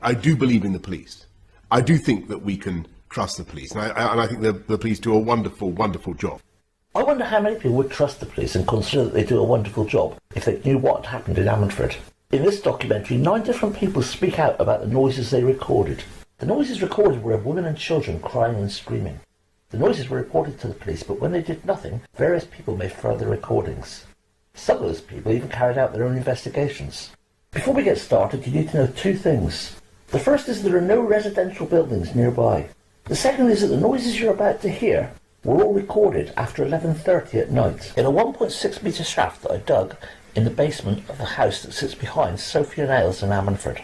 I do believe in the police. I do think that we can trust the police, and I think the police do a wonderful, wonderful job. I wonder how many people would trust the police and consider that they do a wonderful job if they knew what happened in Ammanford. In this documentary, 9 different people speak out about the noises they recorded. The noises recorded were of women and children crying and screaming. The noises were reported to the police, but when they did nothing, various people made further recordings. Some of those people even carried out their own investigations. Before we get started, you need to know 2 things. The first is there are no residential buildings nearby. The second is that the noises you're about to hear were all recorded after 11:30 at night in a 1.6 metre shaft that I dug in the basement of the house that sits behind Sophia Nails in Ammanford.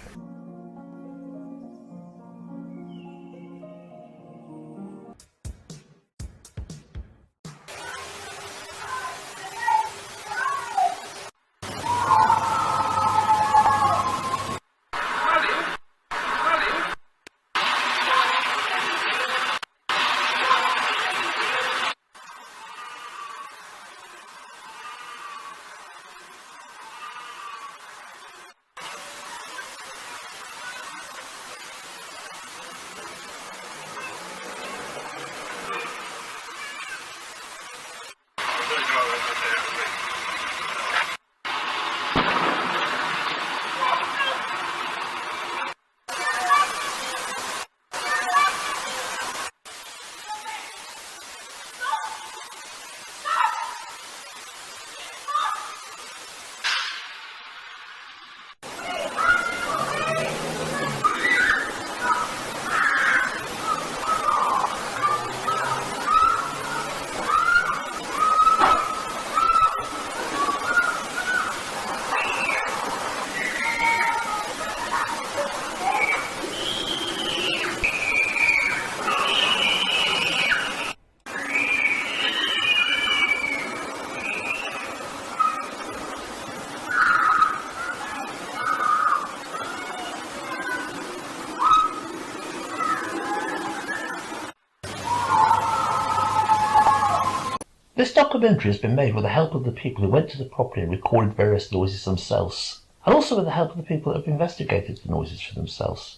This documentary has been made with the help of the people who went to the property and recorded various noises themselves, and also with the help of the people that have investigated the noises for themselves.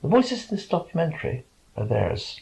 The voices in this documentary are theirs.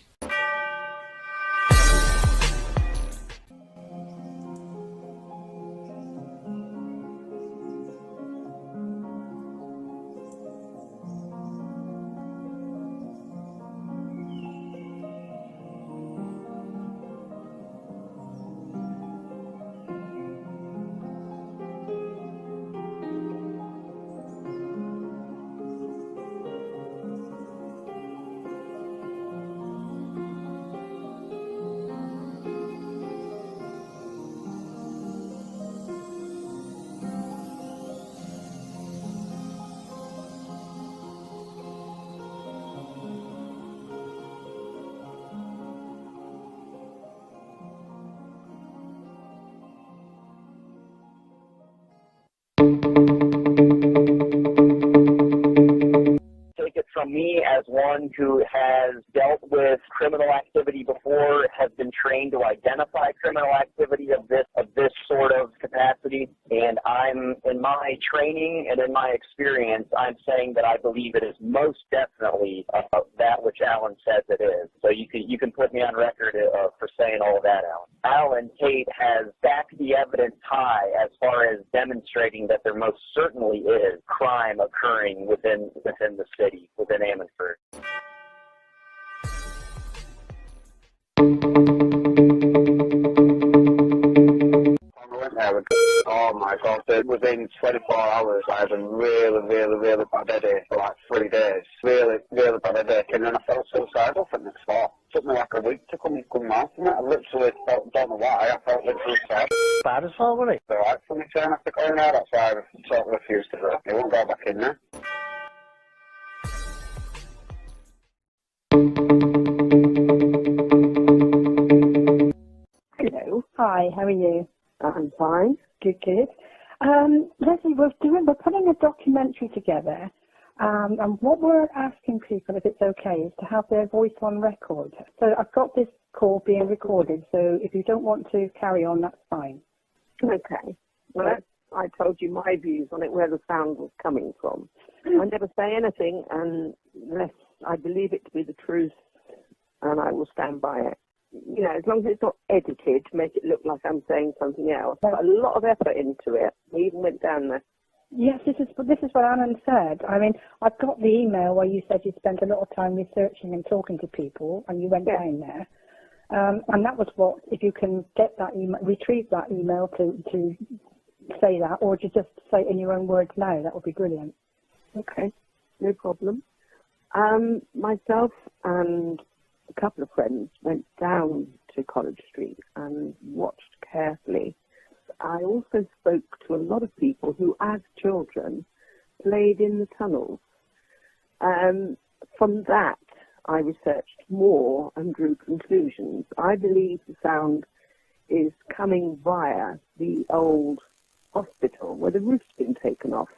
Take it from me as one who has dealt with criminal activity before, has been trained to identify criminal activity of this sort of capacity, and I'm, in my training and in my experience, I'm saying that I believe it is most definitely that which Alan says it is. So you can put me on record for saying all of that, Alan. Alan Tate has backed the evidence high as far as demonstrating that there most certainly is crime occurring within the city, within Ammanford. Oh my God, within 24 hours I had a really bad headache for like 3 days. Really bad headache, and then I felt suicidal for the next 4. It took me like a week to come out from it. I literally don't know why, I felt literally sad. Bad as well, wasn't it? So I for me turn after going out, that's why I sort of refused to go. He won't go back in there. Hello. Hi, how are you? I'm fine. Good. Lesley, we're putting a documentary together, and what we're asking people, if it's okay, is to have their voice on record. So I've got this call being recorded, so if you don't want to carry on, that's fine. Okay. Well, I told you my views on it, where the sound was coming from. I never say anything unless I believe it to be the truth, and I will stand by it. You know, as long as it's not edited to make it look like I'm saying something else. I put a lot of effort into it. I even went down there. Yes, this is what Annan said. I mean, I've got the email where you said you spent a lot of time researching and talking to people, and you went down there. And that was what, if you can get that email, retrieve that email to say that, or to just say it in your own words now, that would be brilliant. Okay, no problem. Myself and a couple of friends went down to College Street and watched carefully. I also spoke to a lot of people who, as children, played in the tunnels. From that, I researched more and drew conclusions. I believe the sound is coming via the old hospital where the roof's been taken off.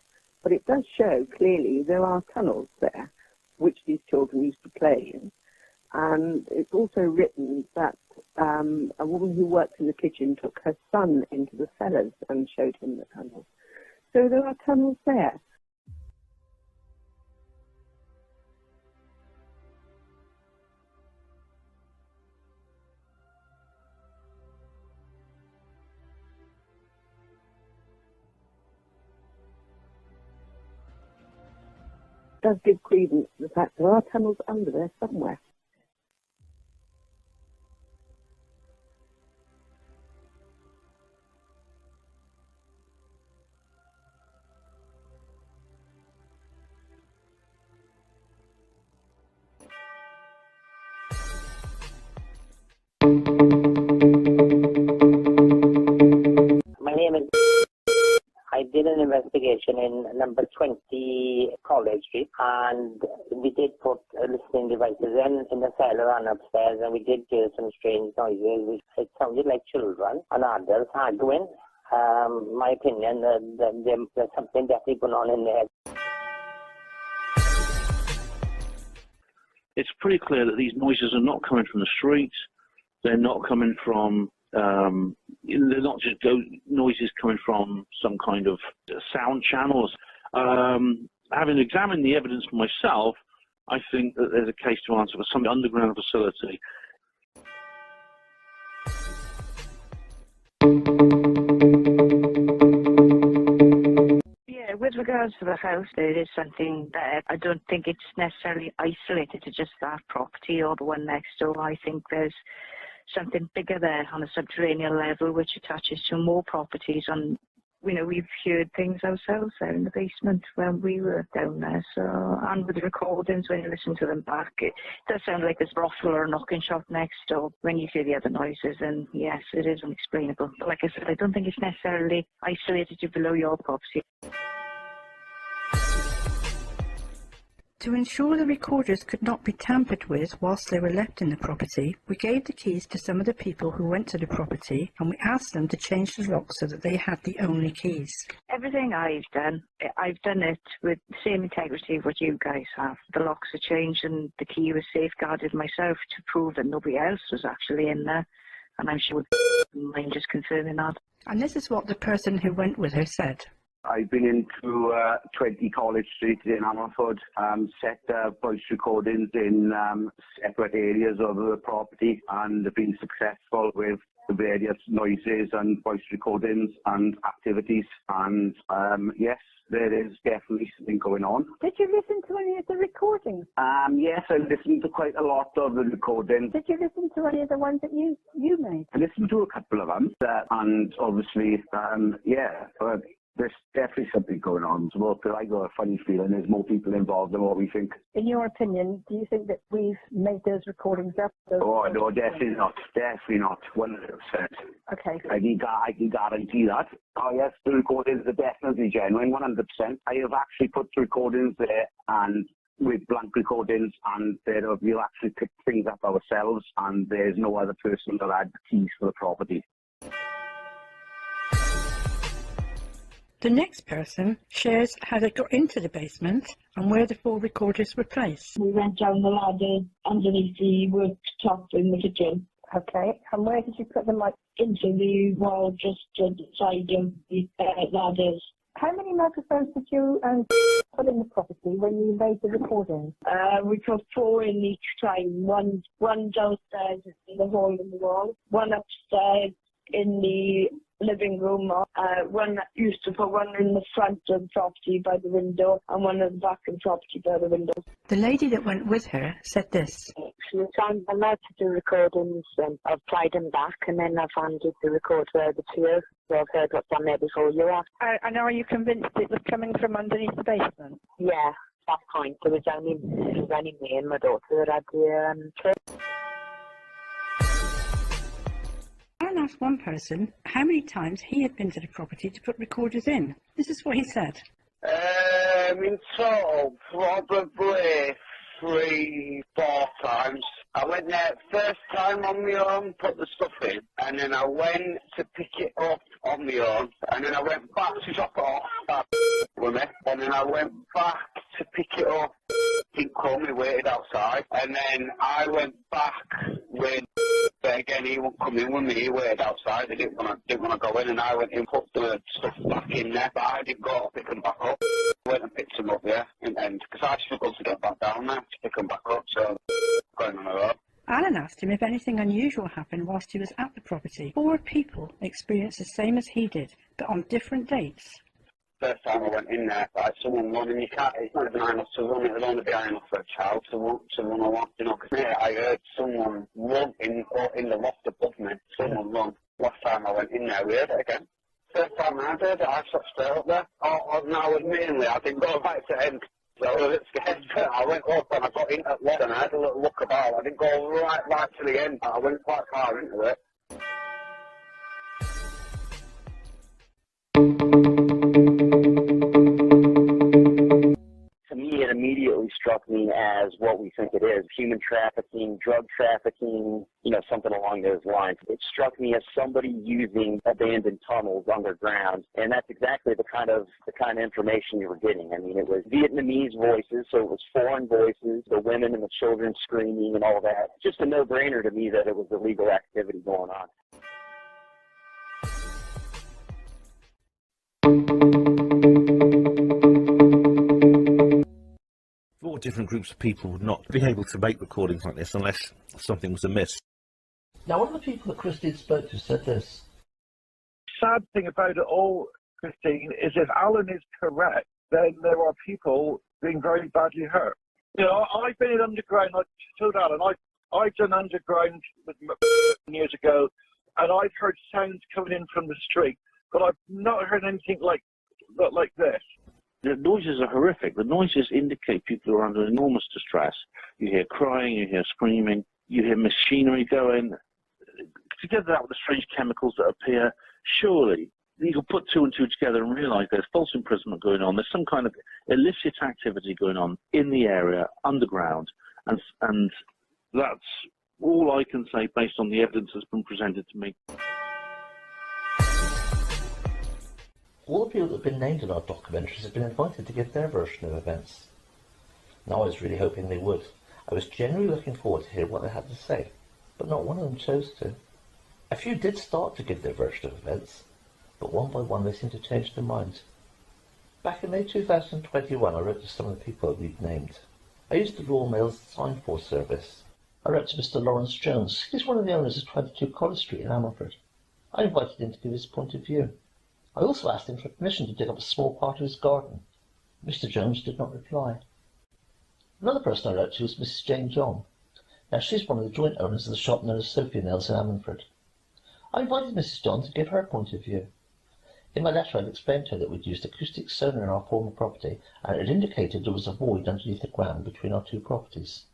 But it does show clearly there are tunnels there, which these children used to play in. And it's also written that a woman who worked in the kitchen took her son into the cellars and showed him the tunnels. So there are tunnels there. It does give credence to the fact there are tunnels under there somewhere. My name is. I did an investigation in number 20 College Street, and we did put listening devices in the cellar and upstairs, and we did hear some strange noises. It sounded like children and adults arguing. My opinion, there's something definitely going on in there. It's pretty clear that these noises are not coming from the street. They're not coming from, they're not just noises coming from some kind of sound channels. Having examined the evidence for myself, I think that there's a case to answer for some underground facility. Yeah, with regards to the house, there is something there. I don't think it's necessarily isolated to just that property or the one next door. I think there's something bigger there on a subterranean level which attaches to more properties. And, you know, we've heard things ourselves there in the basement when we were down there. So, and with the recordings, when you listen to them back, it does sound like there's a brothel or a knocking shop next door. When you hear the other noises, and yes, it is unexplainable. But like I said, I don't think it's necessarily isolated to below your property. To ensure the recorders could not be tampered with whilst they were left in the property, we gave the keys to some of the people who went to the property, and we asked them to change the lock so that they had the only keys. Everything I've done it with the same integrity of what you guys have. The locks are changed and the key was safeguarded myself to prove that nobody else was actually in there, and I'm sure wouldn't mind just confirming that. And this is what the person who went with her said. I've been into 20 College Street in Ammanford, set voice recordings in separate areas of the property, and have been successful with the various noises and voice recordings and activities. And yes, there is definitely something going on. Did you listen to any of the recordings? Yes, I listened to quite a lot of the recordings. Did you listen to any of the ones that you made? I listened to a couple of them, and obviously, there's definitely something going on. So I got a funny feeling there's more people involved than what we think. In your opinion, do you think that we've made those recordings up? Oh, no, definitely not. Definitely not. 100%. Okay. I can guarantee that. Oh, yes, the recordings are definitely genuine, 100%. I have actually put the recordings there and with blank recordings, and we'll actually pick things up ourselves, and there's no other person that had the keys for the property. The next person shares how they got into the basement and where the 4 recorders were placed. We went down the ladder underneath the worktop in the kitchen, Okay, and where did you put them, like? Into the wall just to the side of the ladders. How many microphones did you put in the property when you made the recording? We put 4 in each time. One downstairs in the hole in the wall, one upstairs in the living room, one used to put one in the front of the property by the window and one at the back of the property by the window. The lady that went with her said this. So I'm allowed to do recordings, and I've played them back, and then I've handed the recorder over to you. So I've heard what's on there before you have. And are you convinced it was coming from underneath the basement? Yeah, that point. There was only me and my daughter that had the trip. Alan asked one person how many times he had been to the property to put recorders in. This is what he said. In total, probably 3-4 times. I went there first time on my own, put the stuff in, and then I went to pick it up on my own, and then I went back to drop it off with me, and then I went back to pick it up. Didn't call me, waited outside, and then I went back with. But again, he wouldn't come in with me, he waited outside, he didn't want to go in, and I went and put the stuff back in there, but I didn't go pick them back up. I went and picked them up, yeah, and because I struggled to get back down there to pick them back up, so going on the road. Alan asked him if anything unusual happened whilst he was at the property. 4 people experienced the same as he did, but on different dates. First time I went in there, like someone running, you can't, it's not even high enough to run, it would only be high enough for a child to run along, you know, because I heard someone run in the loft above me, someone run. Last time I went in there, we heard it again. First time I heard it, I sat straight up there. No, admittedly, I didn't go right to end, so I was a bit scared, but I went up and I got in at one and I had a little look about, I didn't go right to the end, I went quite far into it. To me, it immediately struck me as what we think it is, human trafficking, drug trafficking, something along those lines. It struck me as somebody using abandoned tunnels underground, and that's exactly the kind of information you were getting. I mean, it was Vietnamese voices, so it was foreign voices, the women and the children screaming and all that. Just a no-brainer to me that it was illegal activity going on. Four different groups of people would not be able to make recordings like this unless something was amiss. Now, one of the people that Christine spoke to said this. Sad thing about it all, Christine, is if Alan is correct, then there are people being very badly hurt. I've been in underground, I told Alan, I've done underground years ago, and I've heard sounds coming in from the street, but I've not heard anything like this. The noises are horrific. The noises indicate people are under enormous distress. You hear crying, you hear screaming, you hear machinery going. Together that with the strange chemicals that appear, surely you can put 2 and 2 together and realise there's false imprisonment going on. There's some kind of illicit activity going on in the area, underground, and that's all I can say based on the evidence that's been presented to me. All the people that have been named in our documentaries have been invited to give their version of events. Now, I was really hoping they would. I was genuinely looking forward to hearing what they had to say, but not one of them chose to. A few did start to give their version of events, but one by one they seemed to change their minds. Back in May 2021, I wrote to some of the people that we'd named. I used the Royal Mail's Sign Force service. I wrote to Mr. Lawrence Jones. He's one of the owners of 22 College Street in Ammanford. I invited him to give his point of view. I also asked him for permission to dig up a small part of his garden. Mr. Jones did not reply. Another person I wrote to was Mrs. Jane John. Now, she's one of the joint owners of the shop known as Sophie Nails in Ammanford. I invited Mrs. John to give her point of view. In my letter, I'd explained to her that we'd used acoustic sonar in our former property, and it had indicated there was a void underneath the ground between our 2 properties.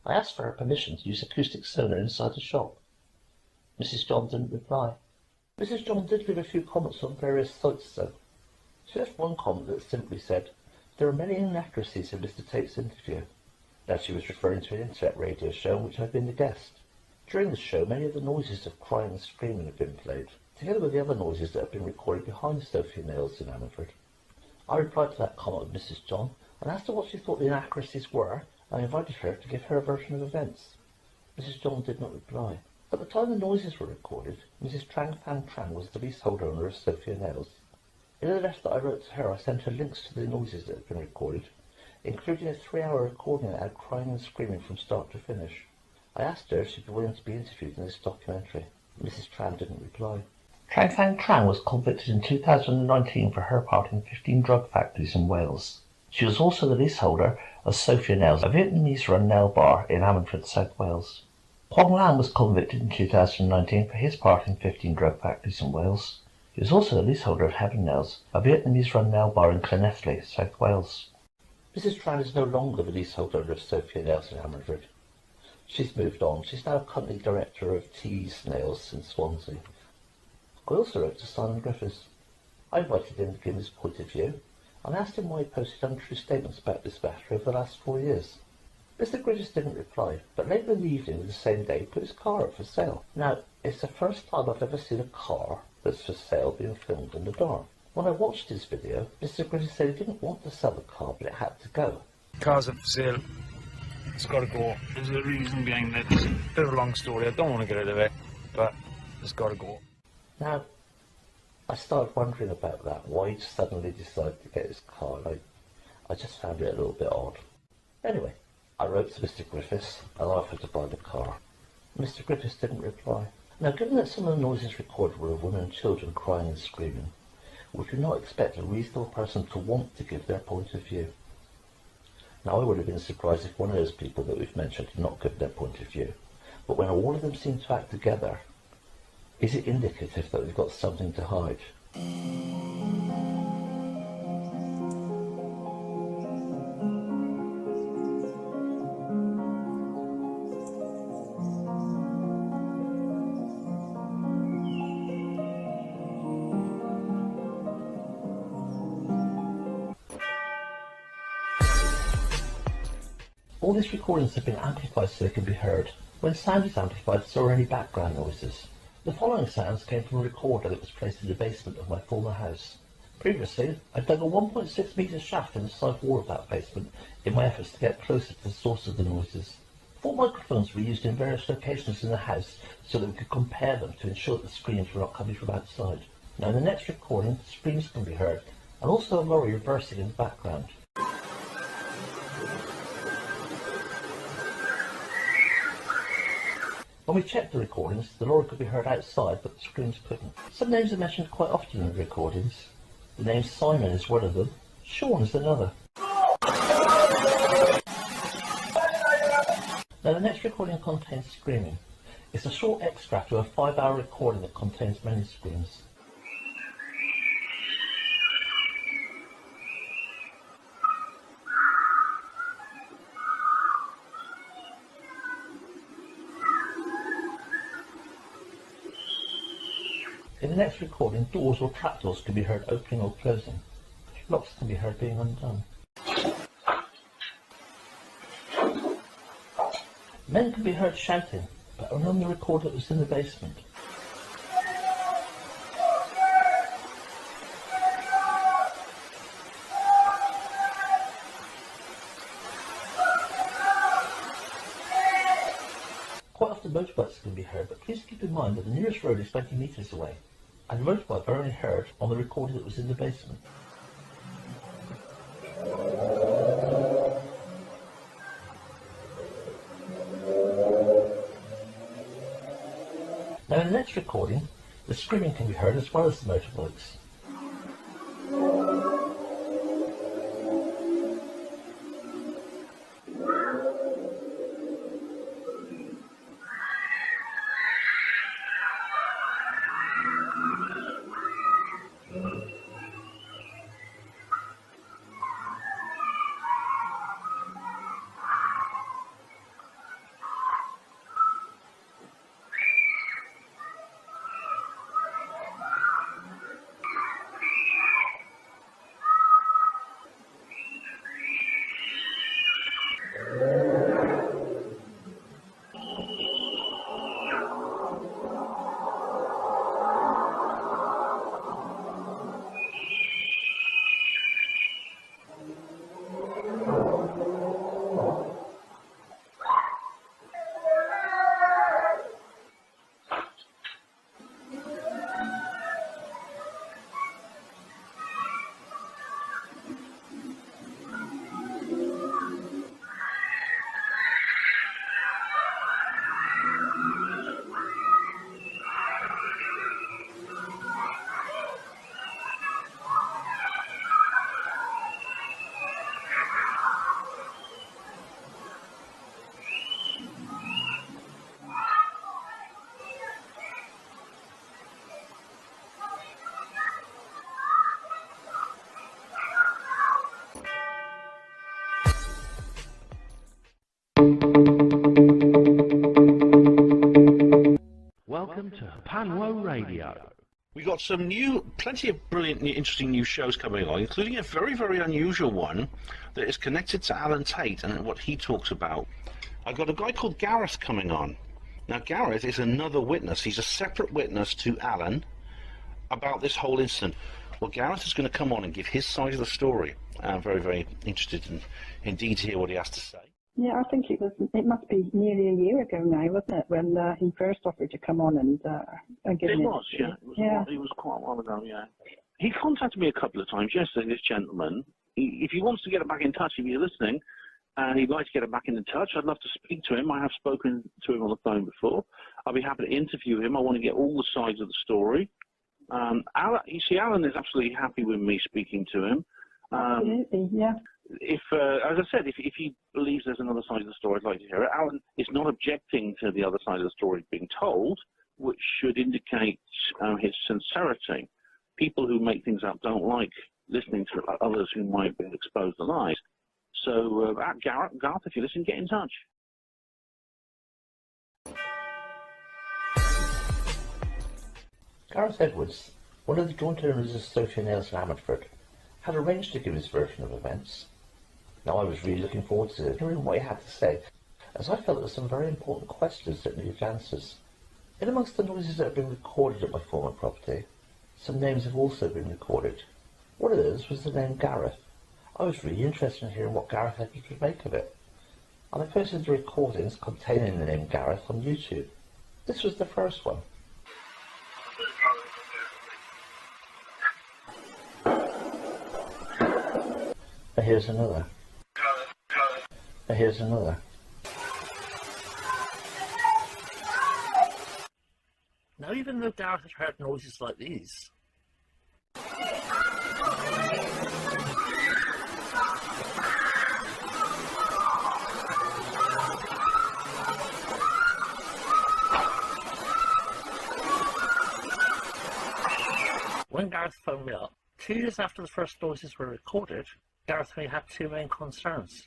I asked for her permission to use acoustic sonar inside the shop. Mrs. John didn't reply. Mrs. John did leave a few comments on various sites, though. She left one comment that simply said, "There are many inaccuracies in Mr. Tate's interview." Now, she was referring to an internet radio show in which I'd been the guest. During the show, many of the noises of crying and screaming had been played, together with the other noises that had been recorded behind Sophie Nails in Ammanford. I replied to that comment of Mrs. John and asked her what she thought the inaccuracies were, and I invited her to give her version of events. Mrs. John did not reply. At the time the noises were recorded, Mrs. Trang Fan Tran was the leasehold owner of Sophia Nails. In a letter that I wrote to her, I sent her links to the noises that had been recorded, including a 3-hour recording that had crying and screaming from start to finish. I asked her if she'd be willing to be interviewed in this documentary. Mrs. Tran didn't reply. Trang Fan Tran was convicted in 2019 for her part in 15 drug factories in Wales. She was also the leaseholder of Sophia Nails, a Vietnamese-run nail bar in Ammanford, South Wales. Quang Lam was convicted in 2019 for his part in 15 drug factories in Wales. He was also the leaseholder of Heaven Nails, a Vietnamese-run nail bar in Llanelli, South Wales. Mrs. Tran is no longer the leaseholder of Sophia Nails in Ammanford. She's moved on. She's now company director of Tees Nails in Swansea. I also wrote to Simon Griffiths. I invited him to give his point of view, and asked him why he posted untrue statements about this matter over the last 4 years. Mr. Griffiths didn't reply, but later in the evening of the same day put his car up for sale. Now, it's the first time I've ever seen a car that's for sale being filmed in the dark. When I watched his video, Mr. Griffiths said he didn't want to sell the car, but it had to go. Car's up for sale. It's got to go. There's a reason behind it. It's a bit of a long story. I don't want to get rid of it, but it's got to go. Now, I started wondering about that, why he suddenly decided to get his car. I just found it a little bit odd. Anyway, I wrote to Mr. Griffiths and offered to buy the car. Mr. Griffiths didn't reply. Now, given that some of the noises recorded were of women and children crying and screaming, would you not expect a reasonable person to want to give their point of view? Now, I would have been surprised if one of those people that we've mentioned had not given their point of view. But when all of them seem to act together, is it indicative that they've got something to hide? All these recordings have been amplified so they can be heard. When sound is amplified, so are any background noises. The following sounds came from a recorder that was placed in the basement of my former house. Previously, I dug a 1.6 metre shaft in the side wall of that basement in my efforts to get closer to the source of the noises. 4 microphones were used in various locations in the house so that we could compare them to ensure that the screams were not coming from outside. Now in the next recording, screams can be heard, and also a lorry reversing in the background. When we checked the recordings, the lorry could be heard outside, but the screams couldn't. Some names are mentioned quite often in the recordings. The name Simon is one of them. Sean is another. Now the next recording contains screaming. It's a short extract of a 5-hour recording that contains many screams. In the next recording, doors or trapdoors can be heard opening or closing. Locks can be heard being undone. Men can be heard shouting, but only on the recorder that was in the basement. Quite often motorbikes can be heard, but please keep in mind that the nearest road is 20 metres away, and the motorbike are only heard on the recorder that was in the basement. Now in the next recording, the screaming can be heard as well as the motorbikes. Welcome to Panwo Radio. We got some plenty of brilliant, interesting new shows coming along, including a very, very unusual one that is connected to Alan Tate and what he talks about. I've got a guy called Gareth coming on. Now, Gareth is another witness. He's a separate witness to Alan about this whole incident. Well, Gareth is going to come on and give his side of the story. I'm very, very interested indeed to hear what he has to say. Yeah, I think it must be nearly a year ago now, wasn't it, when he first offered to come on and give It me... was, yeah. It was quite a while ago, yeah. He contacted me a couple of times yesterday, this gentleman. If he wants to get back in touch, if you're listening, and he'd like to get back in touch, I'd love to speak to him. I have spoken to him on the phone before. I'll be happy to interview him. I want to get all the sides of the story. Alan is absolutely happy with me speaking to him. Absolutely, yeah. If, as I said, if he believes there's another side of the story, I'd like to hear it. Alan is not objecting to the other side of the story being told, which should indicate his sincerity. People who make things up don't like listening to others who might be exposed to lies. So, Gareth, if you listen, get in touch. Gareth Edwards, one of the joint owners of Sophie Nails in Ammanford, had arranged to give his version of events. Now, I was really looking forward to hearing what he had to say, as I felt there were some very important questions that needed answers. In amongst the noises that have been recorded at my former property, some names have also been recorded. One of those was the name Gareth. I was really interested in hearing what Gareth Edwards would make of it, and I posted the recordings containing the name Gareth on YouTube. This was the first one. And here's another. And here's another. Now, even though Gareth had heard noises like these, when Gareth phoned me up, 2 years after the first noises were recorded, Gareth and me had two main concerns.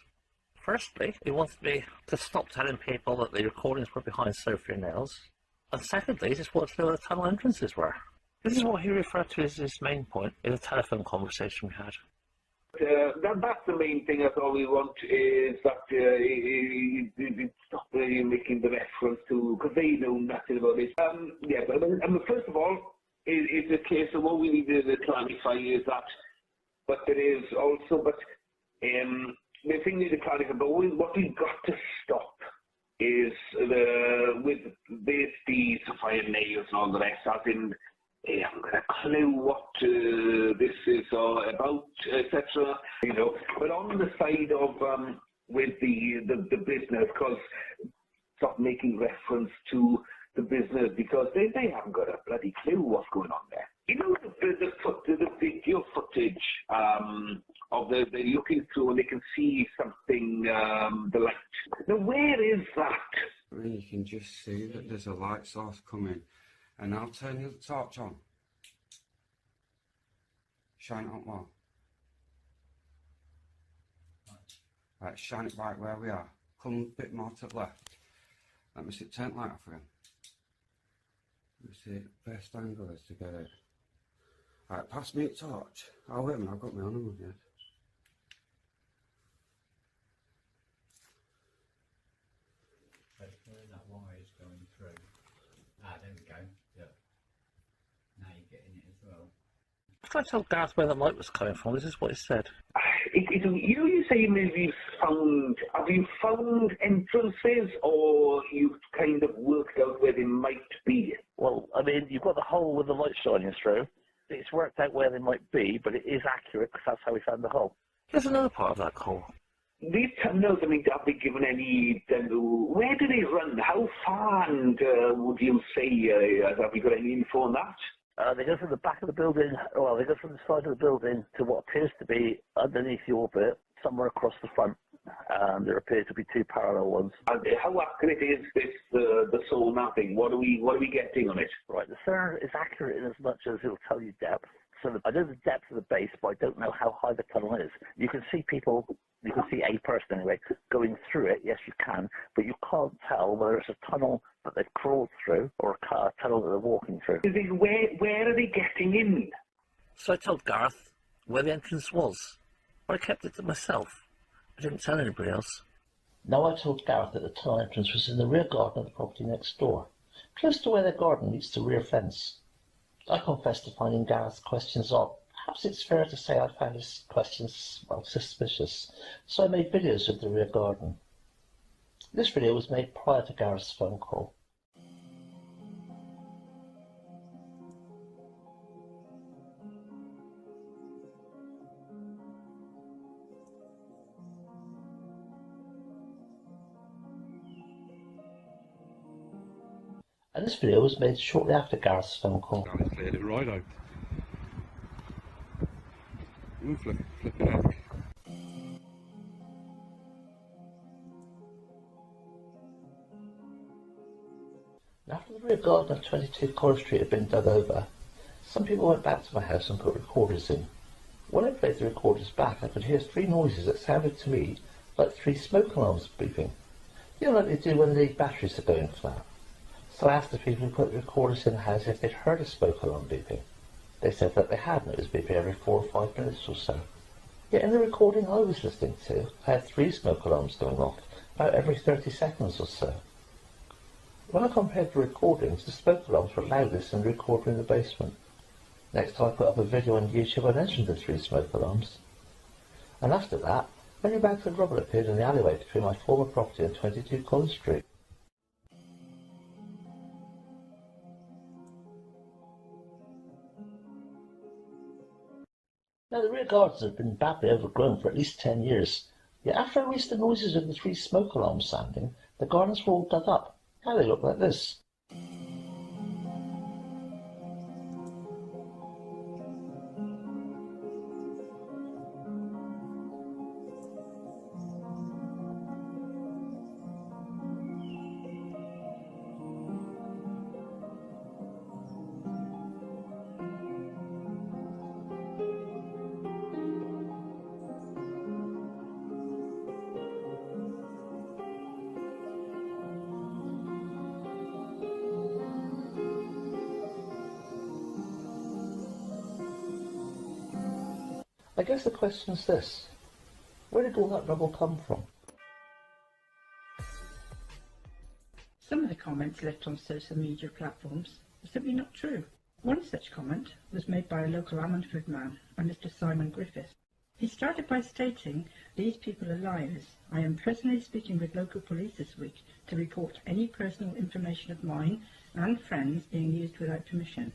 Firstly, he wanted me to stop telling people that the recordings were behind Sophie Nails, and secondly, he just wanted to know where the tunnel entrances were. This is what he referred to as his main point in the telephone conversation we had. That's the main thing. That's all we want is that it stop making the reference to, because they know nothing about it. But first of all, it's a case of what we need to clarify is that, but there is also, the thing we need to clarify, but what we've got to stop is with the Sophia Nails and all the rest, as in, I haven't got a clue what this is about, etc. You know, but on the side of with the business, because stop making reference to the business because they haven't got a bloody clue what's going on there. You know, the video footage of they're looking through and they can see something, the light. Now, where is that? Well, you can just see that there's a light source coming, and I'll turn the torch on. Shine it on well. Right, shine it right where we are. Come a bit more to the left. Let me see, turn the light off again. Let me see, best angle is to get it. Right, pass me a torch. Oh, wait a minute, I've got my own one yet. That wire is going through. Ah, there we go. Yeah. Now you're getting it as well. After I told Gareth where the light was coming from, this is what he said. You know, you say maybe have you found entrances, or you've kind of worked out where they might be? Well, I mean, you've got the hole with the light shining through. It's worked out where they might be, but it is accurate because that's how we found the hole. There's another part of that hole. These tunnels, I mean, have they given any, where do they run? How far, and would you say, have you got any info on that? They go from the back of the building, well, they go from the side of the building to what appears to be underneath the orbit, somewhere across the front. There appear to be two parallel ones. And how accurate is this, the sonar thing? What are we getting on it? Right, the sonar is accurate in as much as it will tell you depth. of the base, but I don't know how high the tunnel is. You can see people, you can see a person anyway, going through it. Yes, you can, but you can't tell whether it's a tunnel that they've crawled through or a tunnel that they're walking through. Where are they getting in? So I told Gareth where the entrance was, but I kept it to myself. I didn't tell anybody else. Now I told Gareth that the tunnel entrance was in the rear garden of the property next door, close to where their garden meets the rear fence. I confess to finding Gareth's questions odd. Perhaps it's fair to say I found his questions, well, suspicious, so I made videos of the rear garden. This video was made prior to Gareth's phone call. And this video was made shortly after Gareth's phone call. I cleared it right out. Flip it out. After the rear garden of 22 College Street had been dug over, some people went back to my house and put recorders in. When I played the recorders back, I could hear 3 noises that sounded to me like 3 smoke alarms beeping. You know, like they do when the batteries are going flat. So I asked the people who put the recorders in the house if they'd heard a smoke alarm beeping. They said that they had, and it was beeping every 4 or 5 minutes or so. Yet in the recording I was listening to, I had 3 smoke alarms going off, about every 30 seconds or so. When I compared the recordings, the smoke alarms were loudest in the recording in the basement. Next time I put up a video on YouTube, I mentioned the 3 smoke alarms. And after that, many bags of rubble appeared in the alleyway between my former property and 22 College Street. Now the rear gardens had been badly overgrown for at least 10 years, yet after I released the noises of the 3 smoke alarms sounding, the gardens were all dug up. Now they look like this. I guess the question is this: where did all that rubble come from? Some of the comments left on social media platforms are simply not true. One such comment was made by a local Ammanford man, a Mr. Simon Griffith. He started by stating, "These people are liars. I am personally speaking with local police this week to report any personal information of mine and friends being used without permission."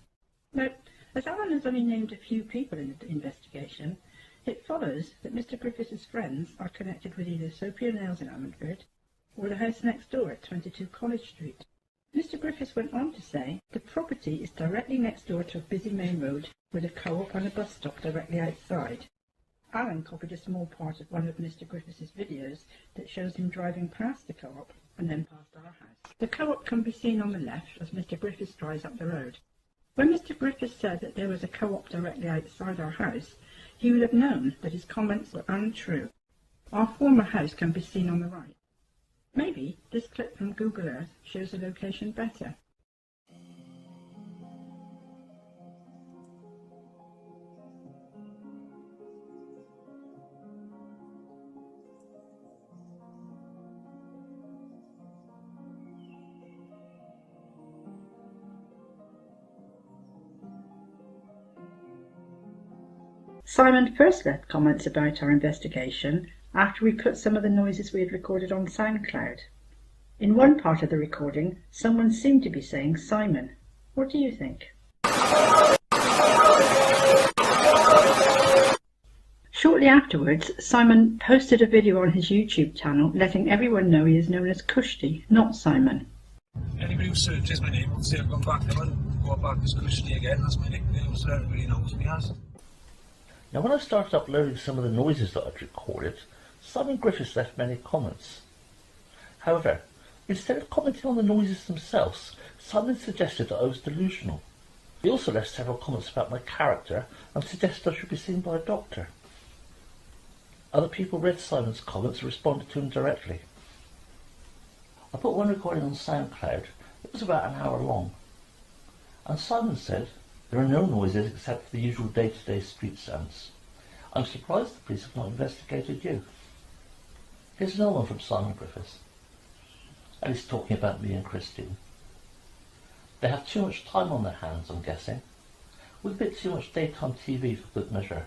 Now, as Alan has only named a few people in the investigation, it follows that Mr. Griffith's friends are connected with either Sophia Nails in Ammanford or the house next door at 22 College Street. Mr. Griffiths went on to say the property is directly next door to a busy main road with a co-op and a bus stop directly outside. Alan copied a small part of one of Mr. Griffiths' videos that shows him driving past the co-op and then past our house. The co-op can be seen on the left as Mr. Griffiths drives up the road. When Mr. Griffiths said that there was a co-op directly outside our house, he would have known that his comments were untrue. Our former house can be seen on the right. Maybe this clip from Google Earth shows the location better. Simon first left comments about our investigation after we put some of the noises we had recorded on SoundCloud. In one part of the recording, someone seemed to be saying Simon. What do you think? Shortly afterwards, Simon posted a video on his YouTube channel letting everyone know he is known as Kushti, not Simon. Anybody who searches my name will say I've gone back and go back as Kushti again. That's my nickname, so everybody knows me as. Now when I started uploading some of the noises that I'd recorded, Simon Griffiths left many comments. However, instead of commenting on the noises themselves, Simon suggested that I was delusional. He also left several comments about my character and suggested I should be seen by a doctor. Other people read Simon's comments and responded to him directly. I put one recording on SoundCloud. It was about an hour long. And Simon said, there are no noises except for the usual day-to-day street sounds. I'm surprised the police have not investigated you. Here's another one from Simon Griffiths. And he's talking about me and Christine. They have too much time on their hands, I'm guessing. With a bit too much daytime TV for good measure.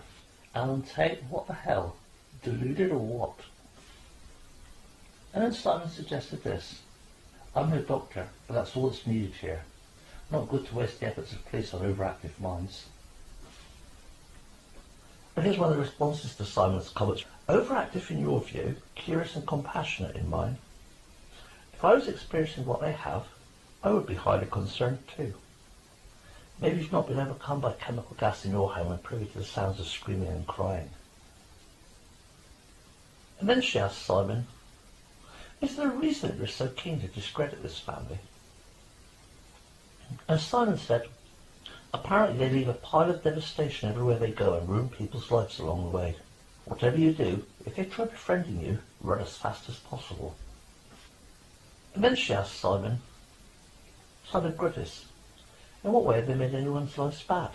Alan Tate, what the hell? Deluded or what? And then Simon suggested this. I'm no doctor, but that's all that's needed here. Not good to waste the efforts of police on overactive minds. And here's one of the responses to Simon's comments. Overactive in your view, curious and compassionate in mine. If I was experiencing what they have, I would be highly concerned too. Maybe you've not been overcome by chemical gas in your home and privy to the sounds of screaming and crying. And then she asked Simon, is there a reason that you're so keen to discredit this family? And Simon said, apparently they leave a pile of devastation everywhere they go and ruin people's lives along the way. Whatever you do, if they try befriending you, run as fast as possible. And then she asked Simon Griffiths, in what way have they made anyone's lives bad?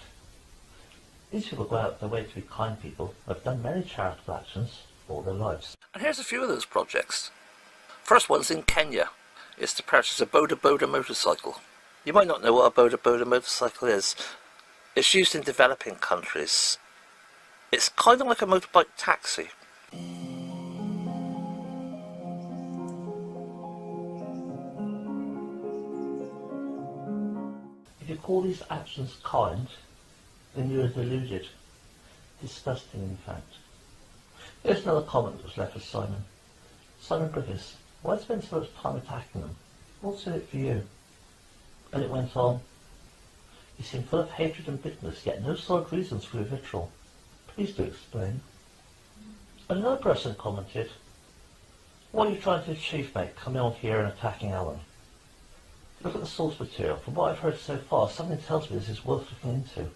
These people go out their way to be kind people and have done many charitable actions all their lives. And here's a few of those projects. First one's in Kenya. It's to purchase a Boda Boda motorcycle. You might not know what a Boda Boda motorcycle is. It's used in developing countries. It's kind of like a motorbike taxi. If you call these actions kind, then you are deluded. Disgusting, in fact. Here's another comment that was left with Simon. Simon Griffiths, why spend so much time attacking them? What's in it for you? And it went on. You seem full of hatred and bitterness, yet no solid reasons for your vitriol. Please do explain. And another person commented, what are you trying to achieve, mate, coming on here and attacking Alan? Look at the source material. From what I've heard so far, something tells me this is worth looking into.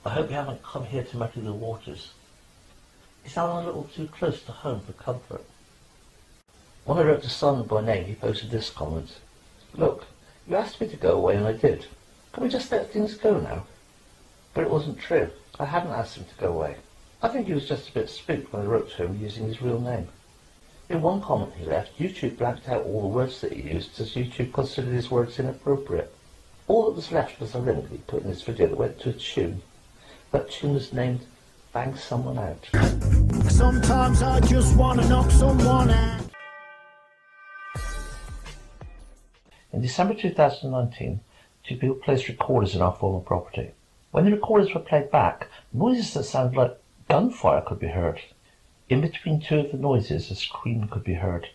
I hope you haven't come here to muddy the waters. Is Alan a little too close to home for comfort? When I wrote to Simon by name, he posted this comment. Look, you asked me to go away and I did. Can we just let things go now? But it wasn't true. I hadn't asked him to go away. I think he was just a bit spooked when I wrote to him using his real name. In one comment he left, YouTube blanked out all the words that he used as YouTube considered his words inappropriate. All that was left was a link that he put in this video that went to a tune. That tune was named Bang Someone Out. Sometimes I just want to knock someone out. In December 2019, two people placed recorders in our former property. When the recorders were played back, noises that sounded like gunfire could be heard. In between two of the noises, a scream could be heard.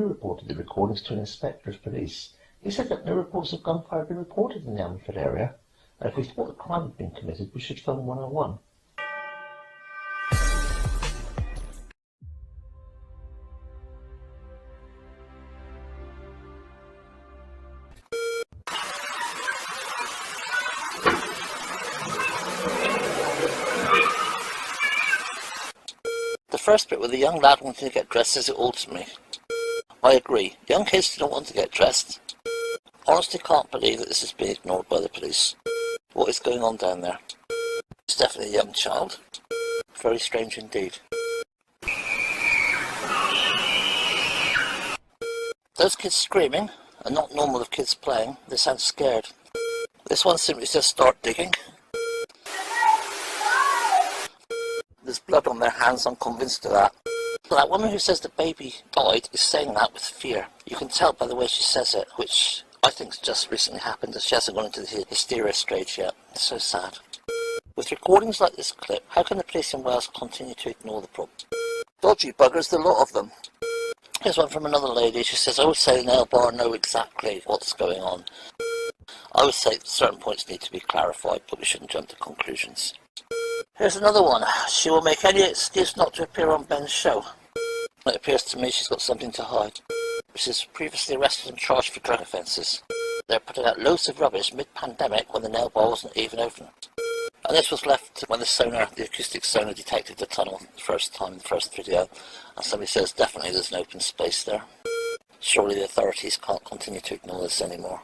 we reported the recordings to an inspector of police. He said that no reports of gunfire had been reported in the Ammanford area, and if we thought a crime had been committed, we should phone 101. The first bit with the young lad wanting to get dressed says it all to me. I agree. Young kids do not want to get dressed. Honestly can't believe that this is being ignored by the police. What is going on down there? It's definitely a young child. Very strange indeed. Those kids screaming are not normal of kids playing. They sound scared. This one simply says start digging. There's blood on their hands, I'm convinced of that. But that woman who says the baby died is saying that with fear. You can tell by the way she says it, which I think has just recently happened, as she hasn't gone into the hysteria stage yet. It's so sad. With recordings like this clip, how can the police in Wales continue to ignore the problem? Dodgy buggers, the lot of them. Here's one from another lady. She says, I would say the nail bar know exactly what's going on. I would say certain points need to be clarified, but we shouldn't jump to conclusions. Here's another one. She will make any excuse not to appear on Ben's show. It appears to me she's got something to hide. She was previously arrested and charged for drug offences. They're putting out loads of rubbish mid-pandemic when the nail bar wasn't even open. And this was left when the acoustic sonar detected the tunnel the first time in the first video. And somebody says definitely there's an open space there. Surely the authorities can't continue to ignore this anymore.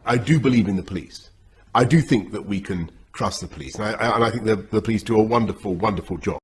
I do believe in the police. I do think that we can trust the police, and I think the police do a wonderful, wonderful job.